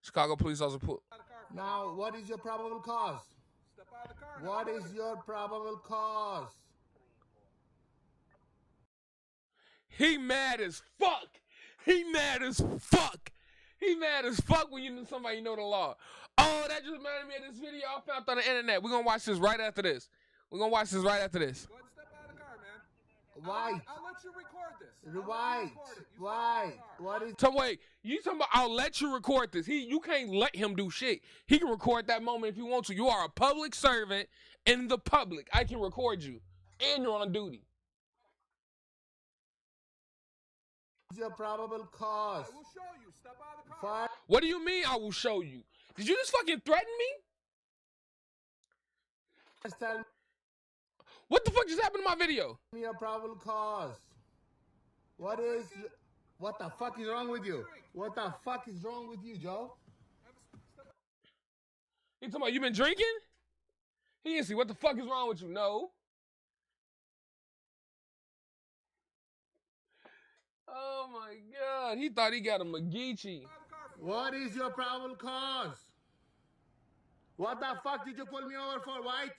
Chicago police officer pull. Now, what is your probable cause? Step out of the car. What is your probable cause? He mad as fuck. He mad as fuck. He mad as fuck when you know somebody you know the law. Oh, that just reminded me of this video I found on the internet. We're gonna watch this right after this. We're gonna watch this right after this. Go ahead and step out of the car, man. Why? I'll let you record this. Why? Why? What is? So wait, you talking about I'll let you record this. You can't let him do shit. He can record that moment if he wants to. You are a public servant in the public. I can record you. And you're on duty. Your probable cause? I will show you. Step out of the car. What do you mean I will show you? Did you just fucking threaten me? Just tell What the fuck just happened to my video? me your probable cause. What is? What the fuck is wrong with you? What the fuck is wrong with you, Joe? He talking about you been drinking? He didn't see what the fuck is wrong with you. No. Oh my god, he thought he got a McGeechee. What is your probable cause? What the fuck did you pull me over for, White?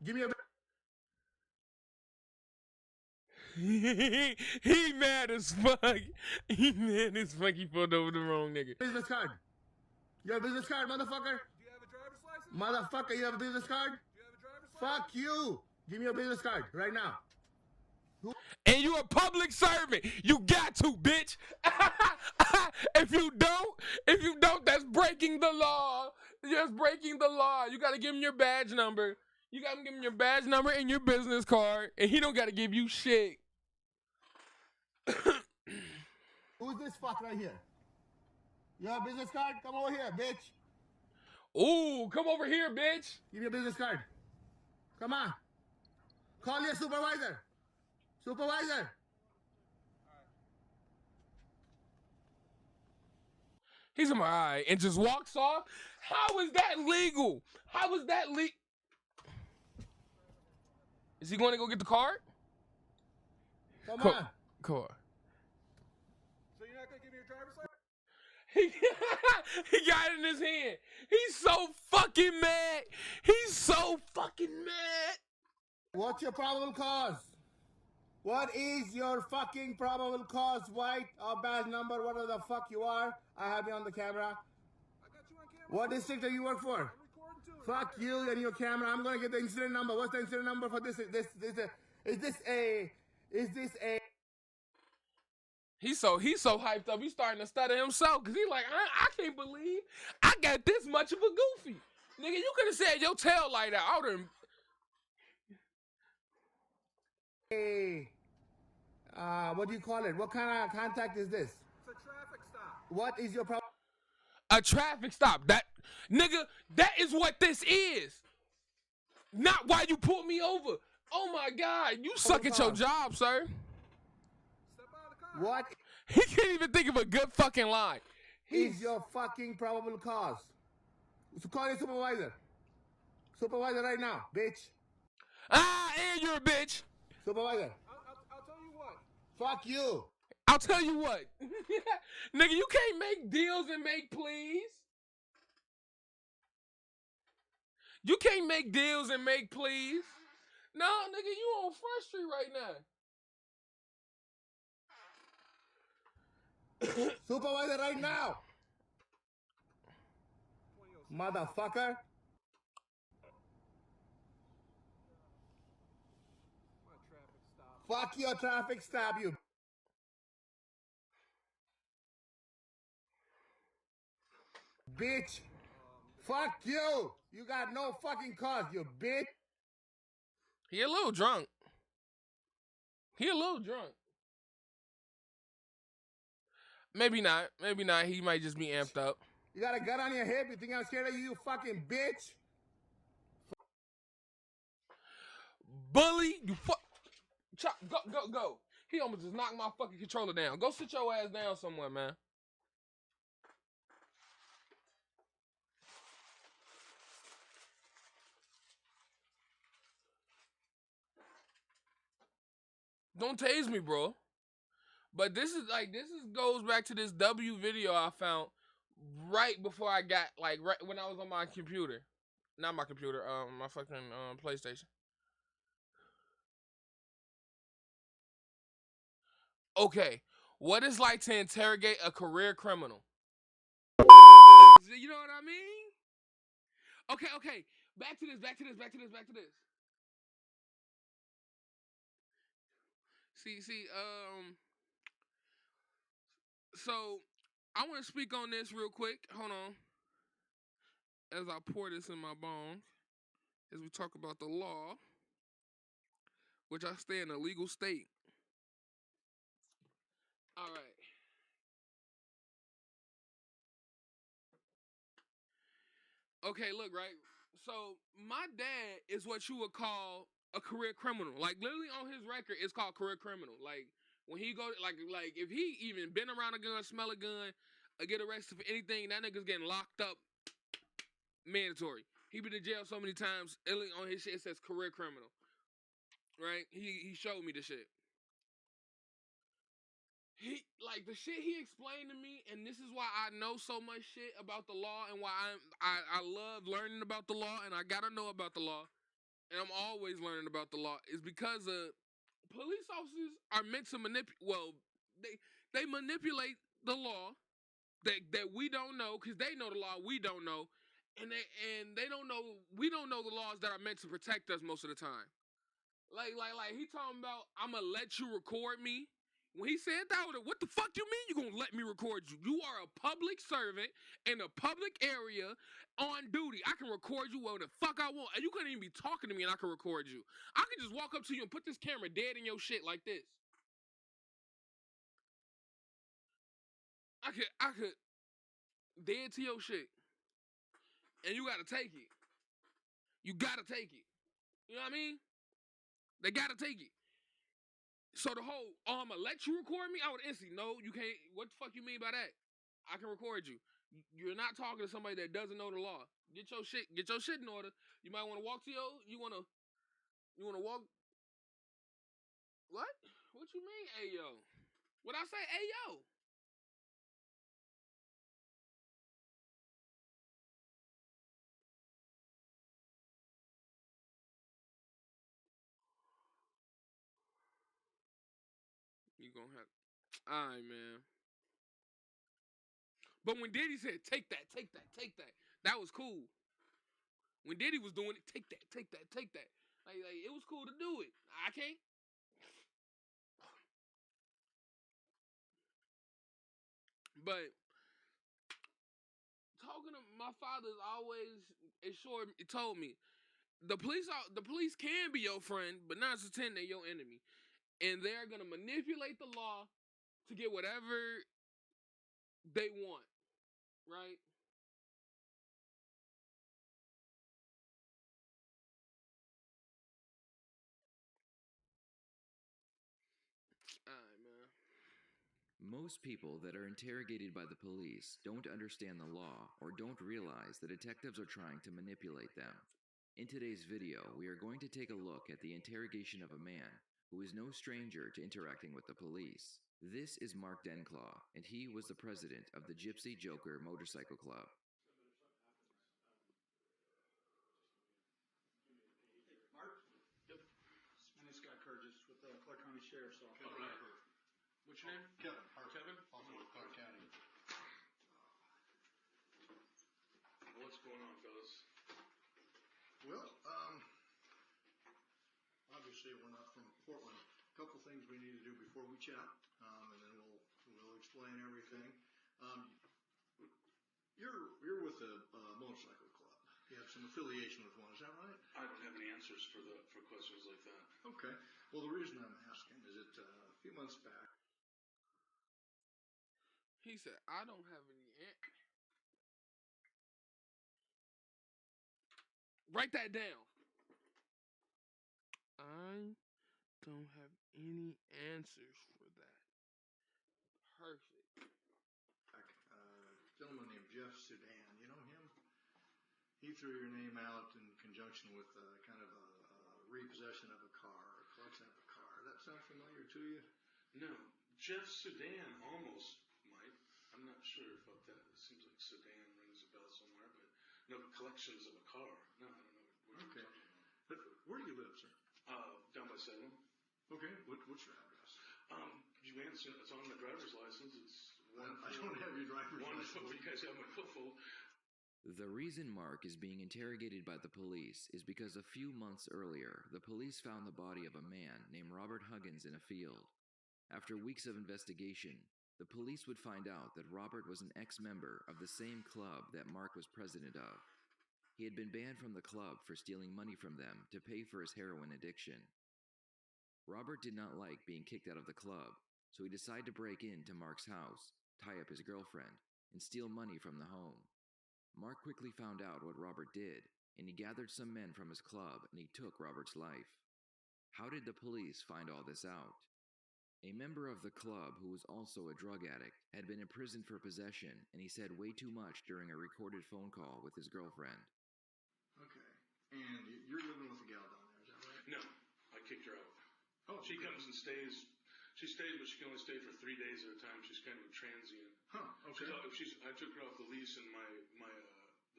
Give me a He mad as fuck. He mad as fuck. He pulled over the wrong nigga. business card. You have a business card, motherfucker? Do you have a driver's license? Motherfucker, you have a business card? Do you have a driver's license? Fuck you. Give me your business card right now. And you a public servant. You got to, bitch. if you don't, that's breaking the law. That's breaking the law. You gotta give him your badge number. You gotta give him your badge number and your business card. And he don't gotta give you shit. Who's this fuck right here? You have a business card? Come over here, bitch. Ooh, come over here, bitch. Give me a business card. Come on. Call your supervisor. Supervisor. He's all right, and just walks off. How is that legal? How is that legal? Is he going to go get the card? Come Co- on. Card. So you're not going to give me your driver's license? He got it in his hand. He's so fucking mad. He's so fucking mad. What's your probable cause? What is your fucking probable cause, White? Or badge number, whatever the fuck you are. I have you on the camera. I got you on camera. What district do you work for? I'm recording too. Fuck you and your camera. I'm gonna get the incident number. What's the incident number for this? Is this a? He's so hyped up. He's starting to stutter himself because he's like, I can't believe I got this much of a goofy. Nigga, you could have said your tail light out. I would have. What do you call it? What kind of contact is this? It's a traffic stop. What is your problem? A traffic stop. That nigga, that is what this is. Not why you pulled me over. Oh my God, you suck at your job, sir. Step out of the car. What He can't even think of a good fucking line. is your fucking probable cause? So call your supervisor. Supervisor right now, bitch. And you're a bitch. Supervisor. I'll tell you what. Fuck you. I'll tell you what. Nigga, you can't make deals and make pleas. You can't make deals and make pleas. No, nigga, you on Front Street right now. Supervisor right now. Motherfucker. What a traffic stop. Fuck your traffic stop, you. Bitch. Fuck you. You got no fucking cause, you bitch. He a little drunk. He a little drunk. Maybe not. Maybe not. He might just be amped up. You got a gun on your hip. You think I'm scared of you, you fucking bitch? Bully, you fuck. Chop, go. He almost just knocked my fucking controller down. Go sit your ass down somewhere, man. Don't tase me, bro. But this is goes back to this W video I found right before I got right when I was on my computer, not my computer, my fucking PlayStation. Okay, what it's like to interrogate a career criminal? You know what I mean? Okay. Back to this. See, so I want to speak on this real quick. Hold on. As I pour this in my bong, as we talk about the law, which I stay in a legal state. All right. Okay, look, right? So my dad is what you would call a career criminal. Like literally on his record, it's called career criminal. Like when he go like if he even been around a gun, smell a gun, or get arrested for anything, that nigga's getting locked up. Mandatory. He been in jail so many times. On his shit it says career criminal. Right? He showed me the shit. He like the shit he explained to me, and this is why I know so much shit about the law, and why I love learning about the law, and I gotta know about the law, and I'm always learning about the law. Is because police officers are meant to manipulate. Well, they manipulate the law that we don't know because they know the law we don't know, and they don't know we don't know the laws that are meant to protect us most of the time. Like he talking about I'ma let you record me. When he said that, what the fuck you mean you gonna let me record you? You are a public servant in a public area on duty. I can record you where the fuck I want. And you couldn't even be talking to me and I can record you. I could just walk up to you and put this camera dead in your shit like this. I could dead to your shit. And you gotta take it. You gotta take it. You know what I mean? They gotta take it. So the whole, I'ma let you record me? I would instantly, no, you can't. What the fuck you mean by that? I can record you. You're not talking to somebody that doesn't know the law. Get your shit in order. You might want to walk to you wanna walk. What? What you mean, ayo? What I say, ayo? You gonna have, alright, man. But when Diddy said, take that, that was cool. When Diddy was doing it, take that. Like it was cool to do it. I can't. But talking to my father's always told me the police can be your friend, but not to pretend they're your enemy, and they're gonna manipulate the law to get whatever they want, right? All right, man. Most people that are interrogated by the police don't understand the law or don't realize the detectives are trying to manipulate them. In today's video, we are going to take a look at the interrogation of a man who is no stranger to interacting with the police. This is Mark Denclaw, and he was the president of the Gypsy Joker Motorcycle Club. Mark? Yep. My name's Scott Curtis with the Clark County Sheriff's Office. All right. What's your name? Kevin. Kevin? Also with Clark County. What's going on, fellas? Well, obviously we're not from Portland. A couple things we need to do before we chat, and then we'll explain everything. You're with a motorcycle club. You have some affiliation with one, is that right? I don't have any answers for questions like that. Okay. Well, the reason I'm asking is that a few months back. He said, I don't have any Write that down. I don't have any answers for that. Perfect. A gentleman named Jeff Sudan, you know him? He threw your name out in conjunction with kind of a repossession of a car, or collection of a car. That sound familiar to you? No. Jeff Sudan almost might. I'm not sure about that. It seems like Sudan rings a bell somewhere, but no collections of a car. No, I don't know what you're Okay. talking about. But where do you live, sir? Down by Salem. Okay. What's your address? You answer. It's on my driver's license. It's I don't have your driver's license. You guys have my foothold. The reason Mark is being interrogated by the police is because a few months earlier, the police found the body of a man named Robert Huggins in a field. After weeks of investigation, the police would find out that Robert was an ex-member of the same club that Mark was president of. He had been banned from the club for stealing money from them to pay for his heroin addiction. Robert did not like being kicked out of the club, so he decided to break into Mark's house, tie up his girlfriend, and steal money from the home. Mark quickly found out what Robert did, and he gathered some men from his club and he took Robert's life. How did the police find all this out? A member of the club, who was also a drug addict, had been imprisoned for possession, and he said way too much during a recorded phone call with his girlfriend. Okay. And you're living with a gal down there, is that right? No, I kicked her out. Oh, She okay. comes and stays. She stays, but she can only stay for 3 days at a time. She's kind of a transient. Huh. Okay. I took her off the lease, and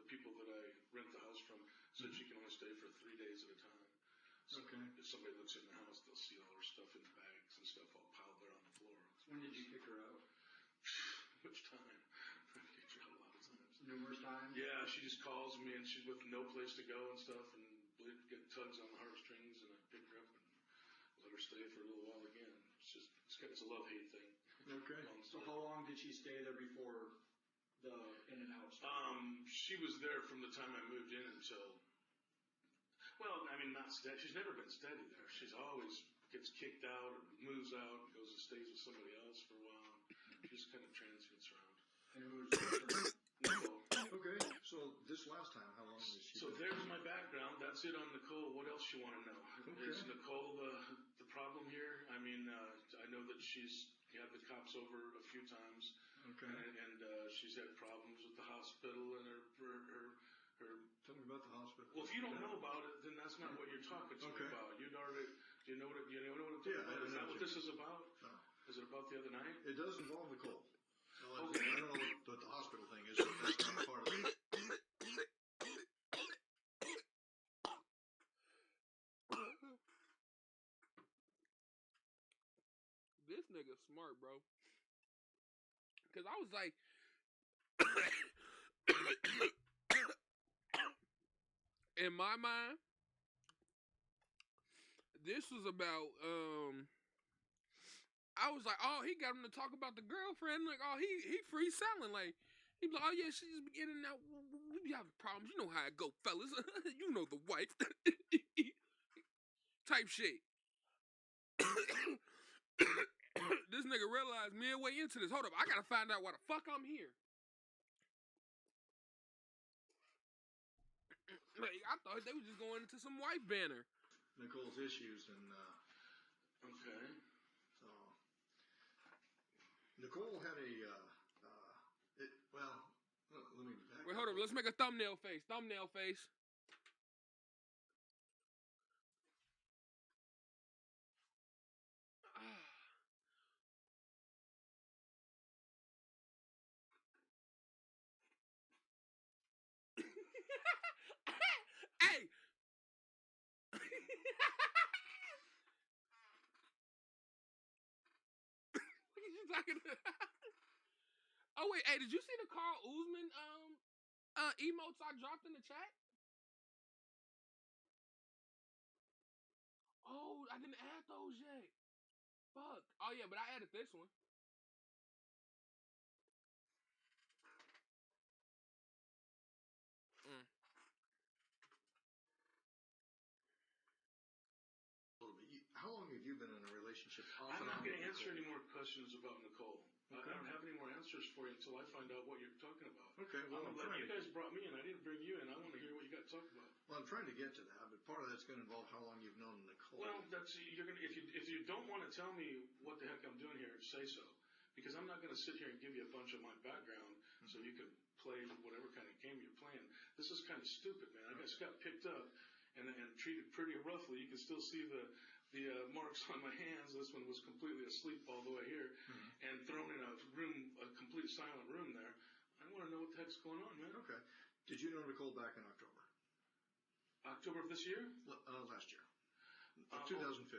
the people that I rent the house from said she can only stay for 3 days at a time. So Okay. if somebody looks in the house, they'll see all her stuff in the bags and stuff all piled there on the floor. When did you kick her out? Which time? I kicked her out a lot of times. Numerous times? Yeah, she just calls me, and she's with no place to go and stuff, and get tugs on the heartstrings, and I pick her up and let her stay for a little while again. It's a love-hate thing. Okay. So how long did she stay there before the in and out stuff? She was there from the time I moved in until, well, I mean, not steady. She's never been steady there. She's always gets kicked out or moves out and goes and stays with somebody else for a while. She's kind of transients around. And who was Nicole. Okay. So this last time, how long was she? So there's my background. That's it on Nicole. What else you want to know? Okay. Is Nicole the problem here? I mean, I know that she's had the cops over a few times, Okay. and she's had problems with the hospital and her. Tell me about the hospital. Well, if you don't know about it, then that's not what you're talking to Okay. me about. You'd already. Do you know what? I'm talking Yeah, about? I Is know that what what this is about? No. Is it about the other night? It does involve Nicole. So Okay. I don't know what the hospital thing is, but that's not part of it. This nigga smart, bro. Cause I was like, in my mind, this was about I was like, oh, he got him to talk about the girlfriend. Like, oh, he free selling. Like, he be like, oh yeah, she just be in and out. We be having problems. You know how it go, fellas. You know the wife. Type shit. This nigga realized midway into this. Hold up, I gotta find out why the fuck I'm here. Like, I thought they was just going into some wife banner. Nicole's issues and Okay. so Nicole had a let me back Wait, hold up. Let's make a thumbnail face. Thumbnail face. Hey. What are you talking about? Oh wait, hey, did you see the Carl Uzman emotes I dropped in the chat? Oh, I didn't add those yet. Fuck. Oh yeah, but I added this one. How long have you been in a relationship? I'm not going to answer any more questions about Nicole. Okay. I don't have any more answers for you until I find out what you're talking about. Okay, well, You guys brought me in. I didn't bring you in. I want to hear what you got to talk about. Well, I'm trying to get to that, but part of that's going to involve how long you've known Nicole. Well, you're gonna if you don't want to tell me what the heck I'm doing here, say so, because I'm not going to sit here and give you a bunch of my background so you can play whatever kind of game you're playing. This is kind of stupid, man. I just got picked up and treated pretty roughly. You can still see the the marks on my hands. This one was completely asleep all the way here, and thrown in a complete silent room there. I want to know what the heck's going on, man. Okay. Did you know Nicole back in October? October of this year? Last year. 2015.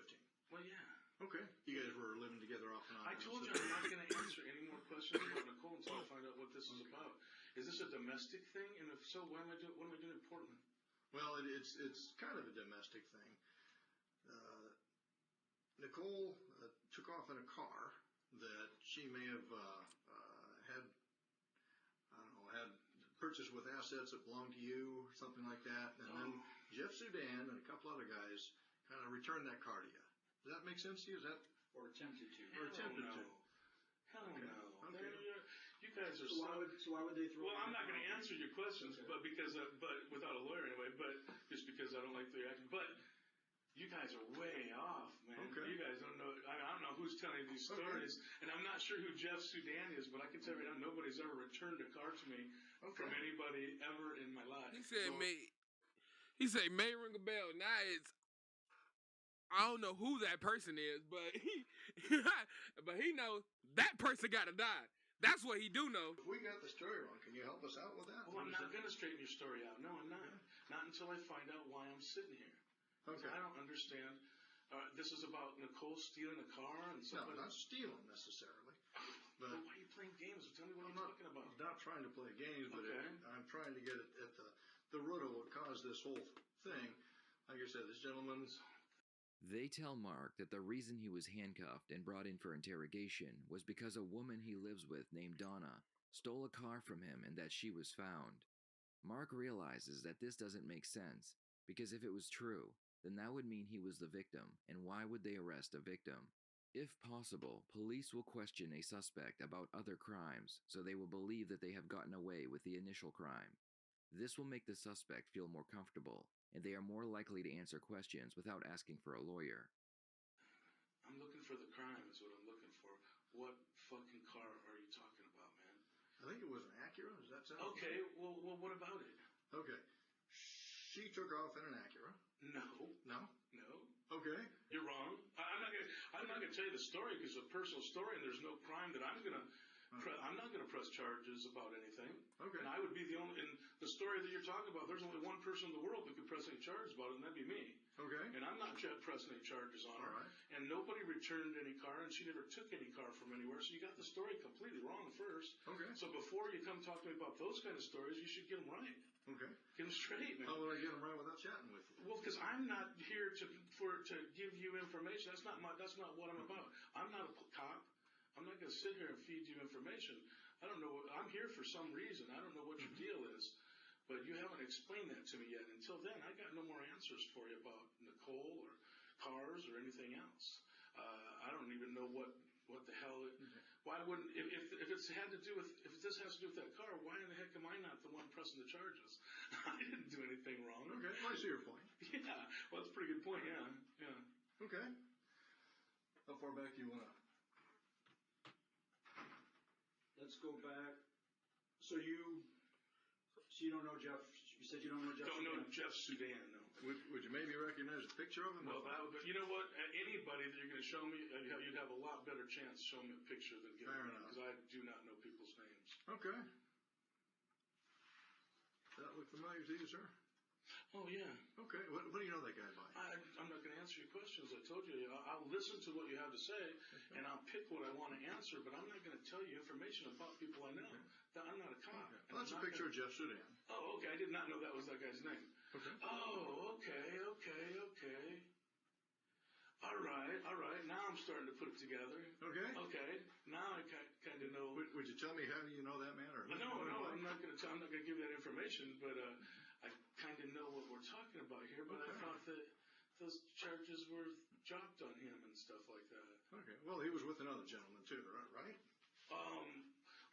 Well, yeah. Okay. You guys were living together off and on. I told you I'm not going to answer any more questions about Nicole until I find out what this is about. Is this a domestic thing? And if so, what am I doing in Portland? Well, it's kind of a domestic thing. Nicole took off in a car that she may have had, I don't know, had purchased with assets that belonged to you or something like that. And then Jeff Sudan and a couple other guys kind of returned that car to you. Does that make sense to you? Is that? Or attempted to. Or attempted to. Hell Okay. no. Okay. You guys are So why would they throw? Well, I'm not going to answer your questions, but without a lawyer anyway, but just because I don't like the reaction. But you guys are way off, man. Okay. You guys don't know. I don't know who's telling you these stories, and I'm not sure who Jeff Sudan is, but I can tell you right now, nobody's ever returned a car to me from anybody ever in my life. He said may ring a bell. Now it's, I don't know who that person is, but he knows that person gotta die. That's what he do know. If we got the story wrong, can you help us out with that? Well, I'm not going to straighten your story out. No, I'm not. Not until I find out why I'm sitting here. Okay. I don't understand. This is about Nicole stealing a car and No, somebody. not stealing necessarily. But Well, why are you playing games? Tell me what I'm you're talking about. not trying to play games, but Okay. I'm trying to get at the root of what caused this whole thing. Like I said, this gentleman's. They tell Mark that the reason he was handcuffed and brought in for interrogation was because a woman he lives with named Donna stole a car from him and that she was found. Mark realizes that this doesn't make sense, because if it was true, then that would mean he was the victim, and why would they arrest a victim? If possible, police will question a suspect about other crimes, so they will believe that they have gotten away with the initial crime. This will make the suspect feel more comfortable, and they are more likely to answer questions without asking for a lawyer. I'm looking for the crime is what I'm looking for. What fucking car are you talking about, man? I think it was an Acura. Does that sound? Okay, well, what about it? Okay. She took off in an Acura. No. No. No. Okay. You're wrong. I'm not gonna tell you the story because it's a personal story, and there's no crime that I'm not gonna press charges about anything. Okay. And I would be the only. In the story that you're talking about, there's only one person in the world that could press any charges about it, and that'd be me. Okay. And I'm not pressing any charges on her. All right. And nobody returned any car, and she never took any car from anywhere. So you got the story completely wrong first. Okay. So before you come talk to me about those kind of stories, you should get them right. Okay. Get them straight, man. How would I get them right without chatting with you? Well, because I'm not here to give you information. That's not what I'm about. I'm not a cop. I'm not going to sit here and feed you information. I don't know. I'm here for some reason. I don't know what your deal is, but you haven't explained that to me yet. Until then, I got no more answers for you about Nicole or cars or anything else. I don't even know what the hell. Why wouldn't if this has to do with that car? Why in the heck am I not the one pressing the charges? I didn't do anything wrong. Okay. Well, I see your point. Yeah, well, that's a pretty good point. Yeah. Okay. How far back do you want to? Let's go back. So you don't know Jeff. You said you don't know Jeff. Don't know Sudan. Jeff Sudan, no. Would you maybe recognize a picture of him? Well, you know what? Anybody that you're going to show me, you'd have a lot better chance showing me a picture than giving Fair me, enough. because I do not know people's names. Okay. That look familiar to you, sir? Oh yeah. Okay. What do you know that guy by? I'm not going to answer your questions. I told you. I'll listen to what you have to say, and I'll pick what I want to answer. But I'm not going to tell you information about people I know. I'm not a cop. Okay. And Well, that's I'm a not picture gonna- of Jeff Sudan. Oh, okay. I did not know that was that guy's name. Okay. Oh, okay. All right. Now I'm starting to put it together. Okay. Okay. Now I kind of know. Would you tell me how you know that man? Or No, I'm not going to give that information, but I kind of know what we're talking about here. But I Okay. thought that those charges were dropped on him and stuff like that. Okay. Well, he was with another gentleman too, right?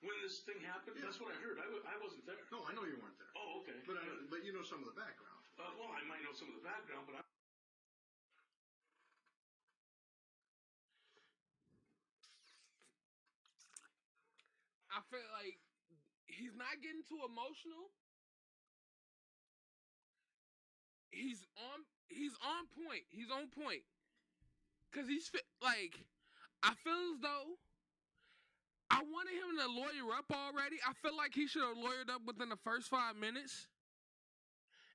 When this thing happened, Yeah. that's what I heard. I wasn't there. No, I know you weren't there. Oh, okay. But you know some of the background. Well, I might know some of the background, but I feel like he's not getting too emotional. He's on point. He's on point. Cause like, I feel as though I wanted him to lawyer up already. I feel like he should have lawyered up within the first 5 minutes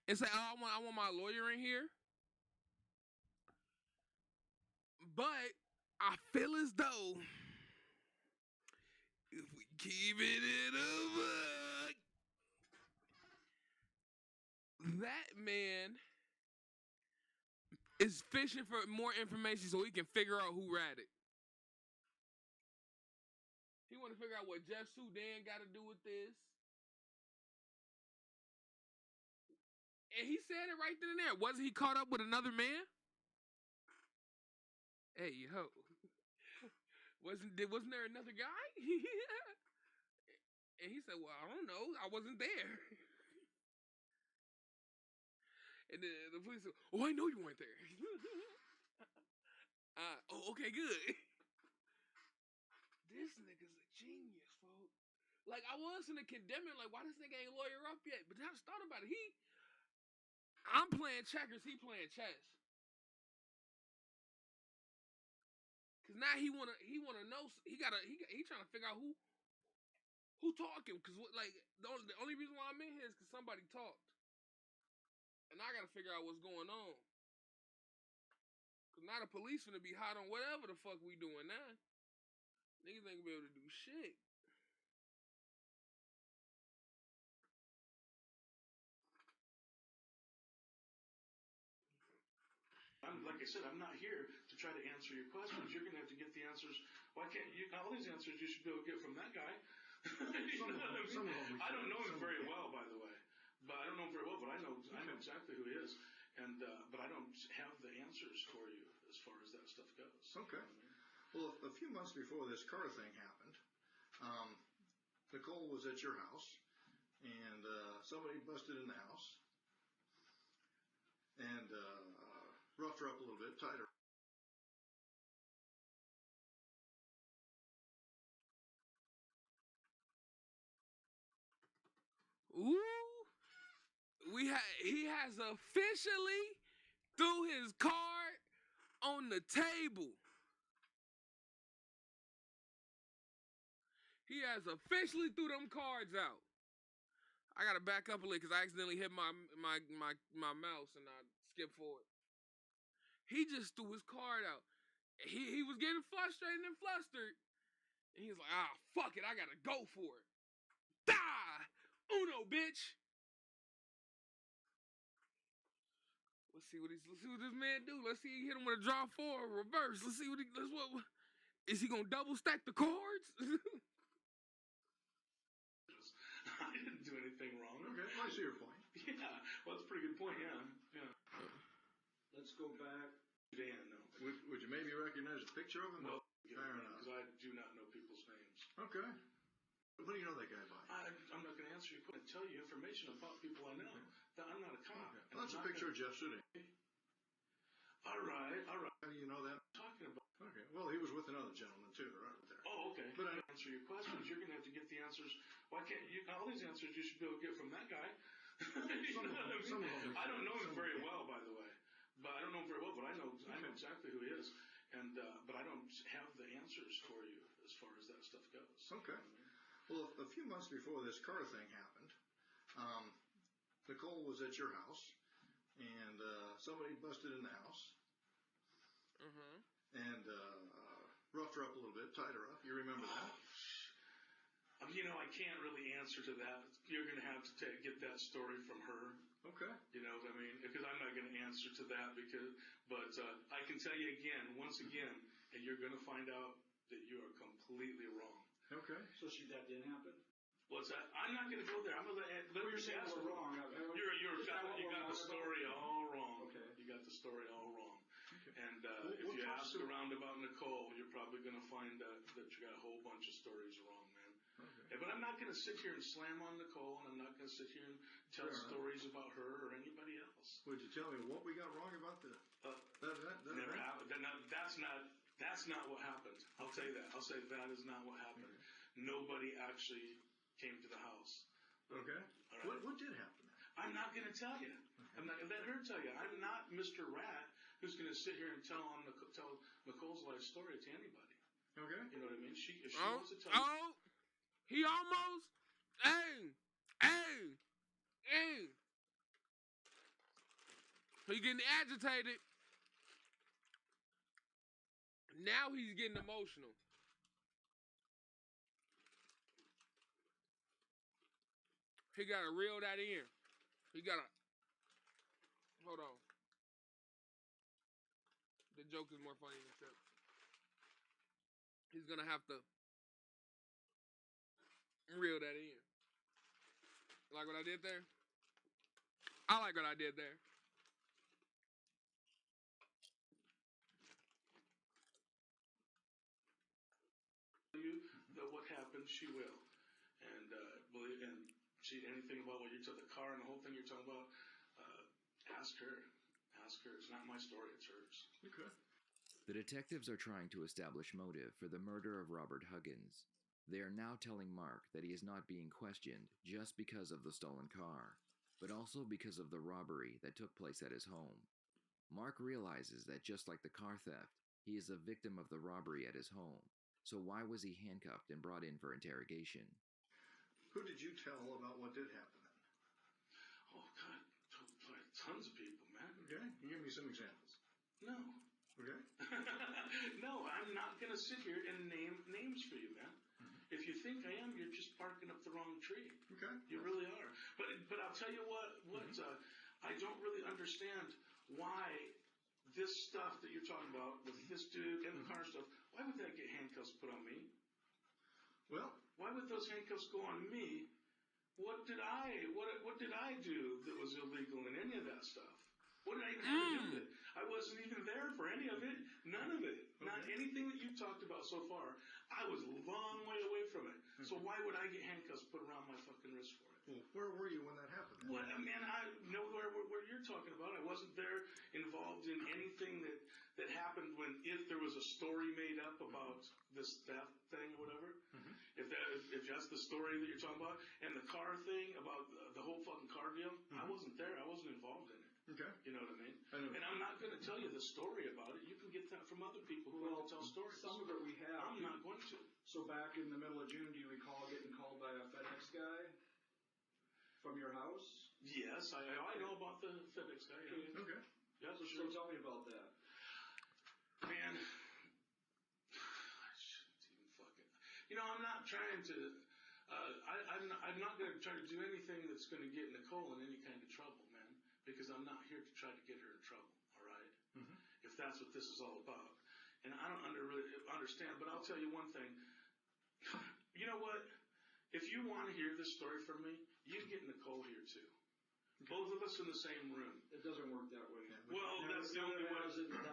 and say, "Oh, I want my lawyer in here." But I feel as though if we keep it in a book, that man is fishing for more information so he can figure out who ratted. He want to figure out what Jeff Soudan got to do with this. And he said it right then and there. Wasn't he caught up with another man? Hey, yo. Wasn't there another guy? And he said, "Well, I don't know. I wasn't there." And the police said, "Oh, I know you weren't there." Oh, okay, good. This nigga's a genius, folks. Like, I was gonna condemn him, like, why this nigga ain't lawyer up yet? But then I just thought about it. I'm playing checkers, he playing chess. Cause now he wanna know, he trying to figure out who talking. Cause like the only reason why I'm in here is cause somebody talked, and I gotta figure out what's going on. Cause now the police finna be hot on whatever the fuck we doing now. Niggas ain't gonna be able to do shit. Like I said, I'm not here to try to answer your questions. You're gonna have to get the answers. Why can't you? All these answers you should be able to get from that guy. I don't know him very well, by the way. But I don't know him very well. But I know exactly who he is. And but I don't have the answers for you as far as that stuff goes. Okay. Well, a few months before this car thing happened, Nicole was at your house, and somebody busted in the house and roughed her up a little bit, tied her. Ooh, he has officially threw his card on the table. He has officially threw them cards out. I gotta back up a little because I accidentally hit my mouse and I skipped forward. He just threw his card out. He was getting frustrated and flustered. And he was like, fuck it, I gotta go for it. Die! Uno, bitch! Let's see what this man do. Let's see he hit him with a draw 4 reverse. Let's see what is he gonna double stack the cards? I didn't do anything wrong. Okay, I see your point. Yeah, well, that's a pretty good point. Yeah. Let's go back. Dan, no. Would you maybe recognize a picture of him? Well, fair enough. Because I do not know people's names. Okay. What do you know that guy by? I'm not going to answer you. I'm going to tell you information about people I know. That I'm not a cop. Okay. Well, that's a picture of Jeff Soudan. All right. How do you know that? Talking about. Okay. Well, he was with another gentleman too, right there. Oh, okay. But I answer your questions. You're going to have to get the answers. Why can't you? All these answers you should be able to get from that guy. Some of them. I don't know him very well, by the way. But I don't know him very well. But I know exactly who he is. And but I don't have the answers for you as far as that stuff goes. Okay. Well, a few months before this car thing happened, Nicole was at your house, and somebody busted in the house, and roughed her up a little bit, tied her up. You remember that? You know, I can't really answer to that. You're going to have to get that story from her. Okay. You know what I mean? Because I'm not going to answer to that. But I can tell you once again, and you're going to find out that you are completely wrong. Okay. So that didn't happen? What's that? I'm not going to go there. I'm going to let you're saying we're wrong. You got the story all wrong. Okay. You got the story all wrong. Okay. And if you ask around about Nicole, you're probably going to find that you got a whole bunch of stories wrong, man. Okay. But I'm not going to sit here and slam on Nicole, and I'm not going to sit here and tell stories about her or anybody else. Would you tell me what we got wrong about that? Never happened. That's not what happened. I'll tell you that. I'll say that is not what happened. Okay. Nobody actually came to the house. Okay. All right. What did happen? I'm not going to tell you. I'm not going to let her tell you. I'm not Mr. Rat who's going to sit here and tell Nicole's life story to anybody. Okay. You know what I mean? If she Oh, wants to tell you, oh, he almost, hey. He getting agitated. Now he's getting emotional. He gotta reel that in. He gotta, hold on. The joke is more funny than trip. He's gonna have to reel that in. Like what I did there? I like what I did there. that what happened, she will. And anything about what you took the car and the whole thing you're talking about, ask her. Ask her. It's not my story, it's hers. Okay. The detectives are trying to establish motive for the murder of Robert Huggins. They are now telling Mark that he is not being questioned just because of the stolen car, but also because of the robbery that took place at his home. Mark realizes that just like the car theft, he is a victim of the robbery at his home. So why was he handcuffed and brought in for interrogation? Who did you tell about what did happen then? Oh, God. Tons of people, man. Okay. Can you give me some examples? No. Okay. No, I'm not going to sit here and name names for you, man. If you think I am, you're just barking up the wrong tree. Okay. You really are. But I'll tell you what I don't really understand why this stuff that you're talking about with this dude and the car stuff, why would that get handcuffs put on me? Well, Why would those handcuffs go on me? What did I do that was illegal in any of that stuff? What did I even have to do with it? I wasn't even there for any of it. None of it. Not anything that you talked about so far. I was a long way away from it. So why would I get handcuffs put around my fucking wrist for it? well, where were you when that happened? What, man, I know where you're talking about. I wasn't there involved in anything that happened if there was a story made up about this theft thing or whatever. If that's the story that you're talking about, and the car thing about the whole fucking car deal, I wasn't there. I wasn't involved in it. Okay. You know what I mean? I know. And I'm not going to tell you the story about it. You can get that from other people who like to tell stories. Some of it we have. I'm not going to. So back in the middle of June, do you recall getting called by a FedEx guy from your house? Yes, I know about the FedEx guy. Yeah, Okay. yeah, for So sure. tell me about that. Man, I shouldn't even fucking. I'm not trying to. I'm not going to try to do anything that's going to get Nicole in any kind of trouble, man. Because I'm not here to try to get her in trouble. All right. If that's what this is all about, and I don't really understand. But I'll tell you one thing. You know what? If you want to hear this story from me, you get Nicole here too. Both of us in the same room. It doesn't work that way. Well, that's the only way.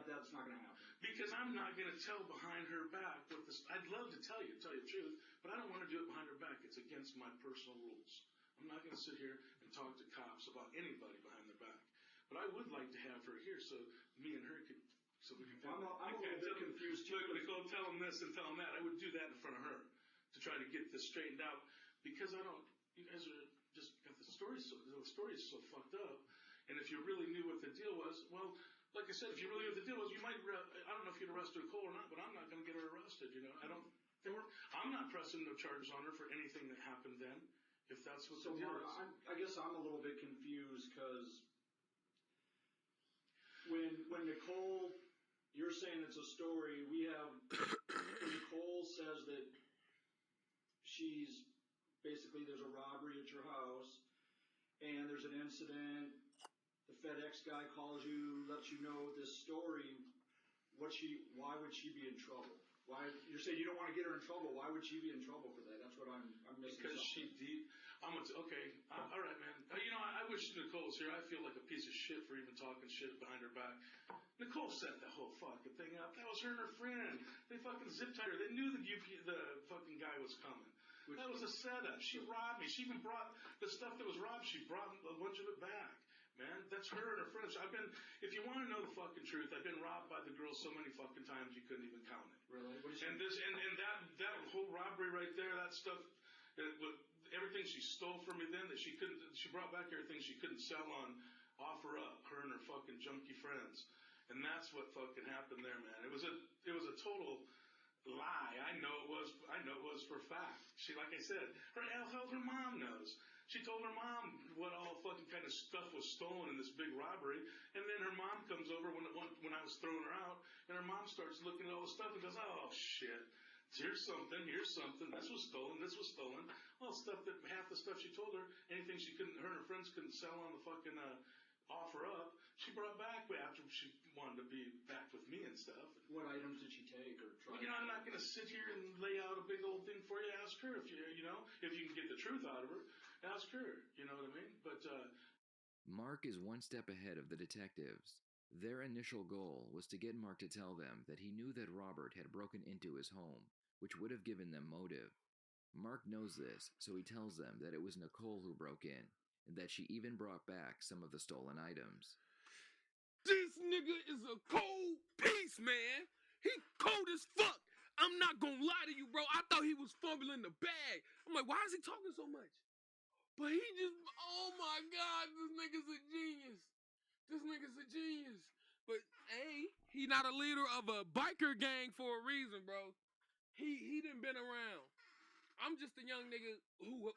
That's not going to happen. Because I'm not going to tell behind her back what this. I'd love to tell you the truth, but I don't want to do it behind her back. It's against my personal rules. I'm not going to sit here and talk to cops about anybody behind their back. But I would like to have her here so me and her could. So we can. I'm a little bit confused too. Look, Nicole, tell him this and tell him that. I would do that in front of her to try to get this straightened out because I don't. You guys are just got the story. The story is so fucked up. And if you really knew what the deal was, well, like I said, if you really knew what the deal was, you might. I don't know if you'd arrest Nicole or not, but I'm not going to get her arrested. I don't. I'm not pressing no charges on her for anything that happened then. If that's what So the deal Mark, is. I guess I'm a little bit confused because when Nicole, you're saying it's a story. We have Nicole says that she's basically there's a robbery at your house, and there's an incident. The FedEx guy calls you, lets you know this story. Why would she be in trouble? Why you're saying you don't want to get her in trouble? Why would she be in trouble for that? That's what I'm missing. Because okay. All right, man. I wish Nicole was here. I feel like a piece of shit for even talking shit behind her back. Nicole set the whole fucking thing up. That was her and her friend. They fucking zip tied her. They knew the fucking guy was coming. That was a setup. She robbed me. She even brought the stuff that was robbed. She brought a bunch of it back. Man, that's her and her friends. If you want to know the fucking truth, I've been robbed by the girl so many fucking times you couldn't even count it. Really? And that whole robbery right there, that stuff, everything she stole from me then that she brought back everything she couldn't sell on, offer up, her and her fucking junkie friends. And that's what fucking happened there, man. It was a total lie. I know it was for a fact. She, like I said, hell, her mom knows. She told her mom what all fucking kind of stuff was stolen in this big robbery, and then her mom comes over when I was throwing her out, and her mom starts looking at all the stuff and goes, "Oh shit, here's something, this was stolen, Well, stuff that half the stuff she told her, anything her and her friends couldn't sell on the fucking offer up, she brought back after she wanted to be back with me and stuff." What items did she take or try? Well, I'm not going to sit here and lay out a big old thing for you. Ask her if if you can get the truth out of her. Ask her, you know what I mean? But Mark is one step ahead of the detectives. Their initial goal was to get Mark to tell them that he knew that Robert had broken into his home, which would have given them motive. Mark knows this, so he tells them that it was Nicole who broke in, and that she even brought back some of the stolen items. This nigga is a cold piece, man. He cold as fuck. I'm not gonna lie to you, bro. I thought he was fumbling the bag. I'm like, why is he talking so much? But he just, oh my God, this nigga's a genius. But hey, he not a leader of a biker gang for a reason, bro. He done been around. I'm just a young nigga who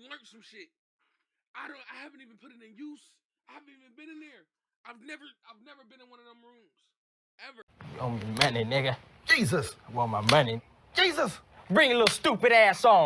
learned some shit. I haven't even put it in use. I haven't even been in there. I've never been in one of them rooms. Ever. You owe me money, nigga. Jesus, I want my money. Jesus, bring your little stupid ass on.